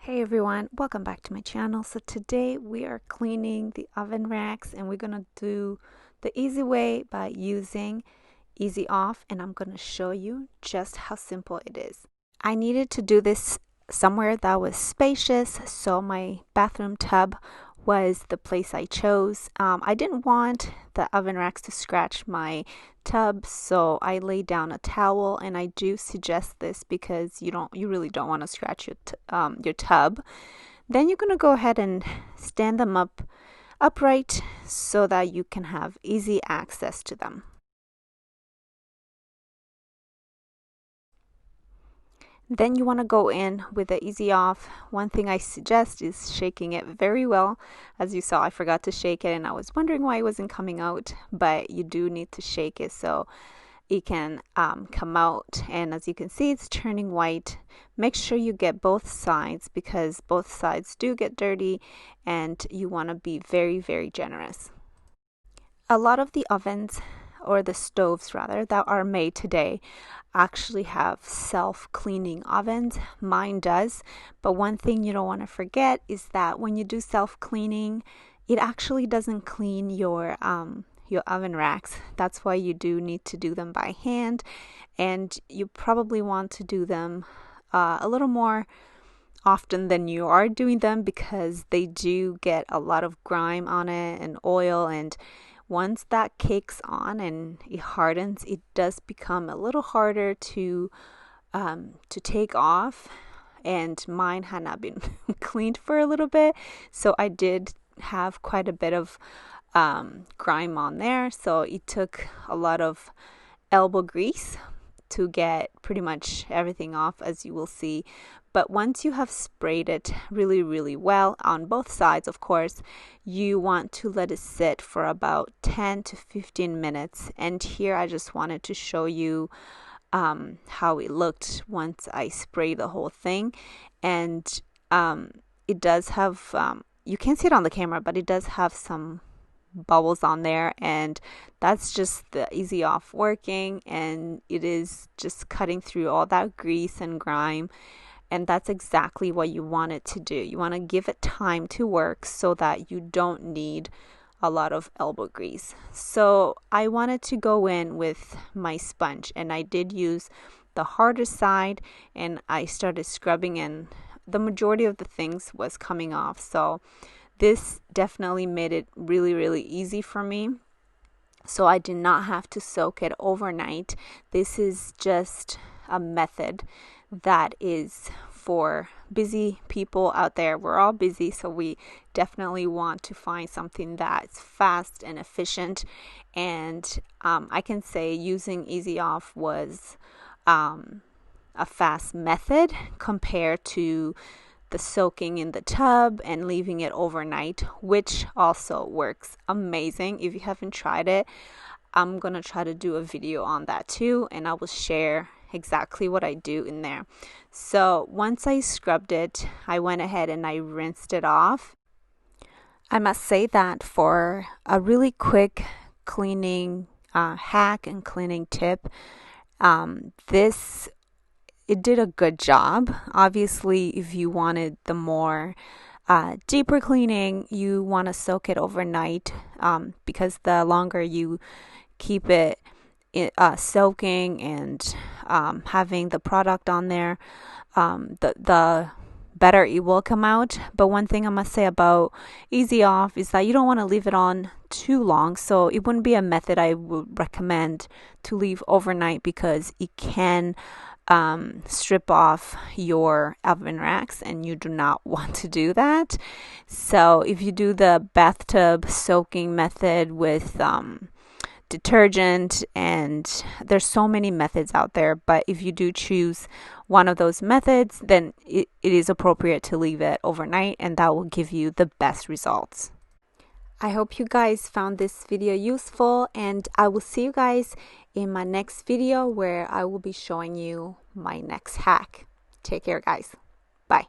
Hey everyone, welcome back to my channel. So today we are cleaning the oven racks and we're going to do the easy way by using Easy Off, and I'm going to show you just how simple it is. I needed to do this somewhere that was spacious, so my bathroom tub was the place I chose. I didn't want the oven racks to scratch my tub, so I laid down a towel, and I do suggest this because you really don't want to scratch your tub. Then you're going to go ahead and stand them up upright so that you can have easy access to them. Then you want to go in with the Easy Off. One thing I suggest is shaking it very well. As you saw, I forgot to shake it and I was wondering why it wasn't coming out, but you do need to shake it so it can come out. And as you can see, it's turning white. Make sure you get both sides because both sides do get dirty, and you want to be very, very generous. A lot of the ovens, or the stoves rather, that are made today actually have self-cleaning ovens. Mine does, but one thing you don't want to forget is that when you do self-cleaning, it actually doesn't clean your oven racks. That's why you do need to do them by hand, and you probably want to do them a little more often than you are doing them because they do get a lot of grime on it and oil, and once that cakes on and it hardens, it does become a little harder to take off. And mine had not been cleaned for a little bit, so I did have quite a bit of grime on there. So it took a lot of elbow grease to get pretty much everything off, as you will see. But once you have sprayed it really, really well on both sides, of course, you want to let it sit for about 10 to 15 minutes. And here I just wanted to show you how it looked once I sprayed the whole thing. And it does have, you can't see it on the camera, but it does have some bubbles on there, and that's just the Easy Off working, and it is just cutting through all that grease and grime. And that's exactly what you want it to do. You want to give it time to work so that you don't need a lot of elbow grease. So I wanted to go in with my sponge, and I did use the harder side, and I started scrubbing, and the majority of the things was coming off. So this definitely made it really, really easy for me. So I did not have to soak it overnight. This is just a method that is for busy people out there. We're all busy, so we definitely want to find something that's fast and efficient. And I can say using Easy Off was a fast method compared to the soaking in the tub and leaving it overnight, which also works amazing. If you haven't tried it, I'm gonna try to do a video on that too, and I will share exactly what I do in there. So once I scrubbed it, I went ahead and I rinsed it off. I must say that for a really quick cleaning hack and cleaning tip, this it did a good job. Obviously, if you wanted the more deeper cleaning, you want to soak it overnight because the longer you keep it soaking and having the product on there, the better it will come out. But one thing I must say about Easy Off is that you don't want to leave it on too long, so it wouldn't be a method I would recommend to leave overnight because it can strip off your oven racks, and you do not want to do that. So if you do the bathtub soaking method with detergent, and there's so many methods out there, but if you do choose one of those methods, then it is appropriate to leave it overnight, and that will give you the best results. I hope you guys found this video useful, and I will see you guys in my next video where I will be showing you my next hack. Take care, guys. Bye.